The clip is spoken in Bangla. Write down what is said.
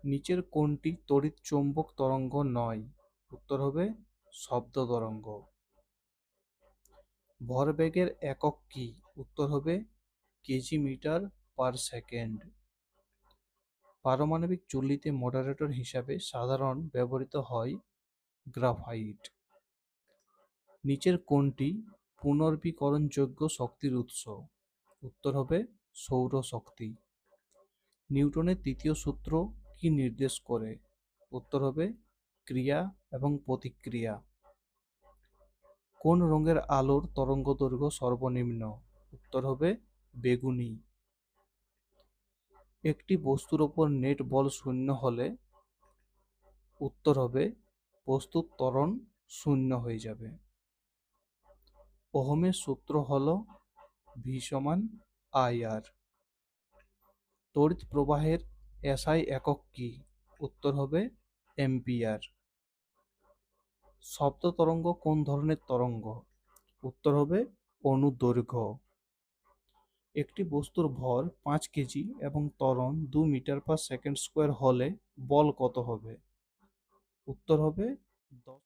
নিচের কোনটি তড়িৎ চৌম্বক তরঙ্গ নয়? উত্তর হবে শব্দ তরঙ্গ। ভরবেগের একক কি? উত্তর হবে কেজি মিটার পার সেকেন্ড। পারমাণবিক চুল্লিতে মডারেটর হিসাবে সাধারণ ব্যবহৃত হয় গ্রাফাইট। নিচের কোনটি পুনর্বীকরণযোগ্য শক্তির উৎস? উত্তর হবে সৌরশক্তি। নিউটনের তৃতীয় সূত্র কি নির্দেশ করে? উত্তর হবে ক্রিয়া এবং প্রতিক্রিয়া। কোন রঙের আলোর তরঙ্গদৈর্ঘ্য সর্বনিম্ন? উত্তর হবে বেগুনি। একটি বস্তুর ওপর নেট বল শূন্য হলে উত্তর হবে বস্তুর ত্বরণ শূন্য হয়ে যাবে। ওহমের সূত্র হল ভি সমান আই আর। তড়িৎ প্রবাহের এসআই একক কি? উত্তর হবে অ্যাম্পিয়ার। শব্দ তরঙ্গ কোন ধরনের তরঙ্গ? উত্তর হবে অনুদৈর্ঘ্য। একটি বস্তুর ভর 5 কেজি এবং ত্বরণ 2 মিটার পার সেকেন্ড স্কোয়ার হলে বল কত হবে? উত্তর হবে 10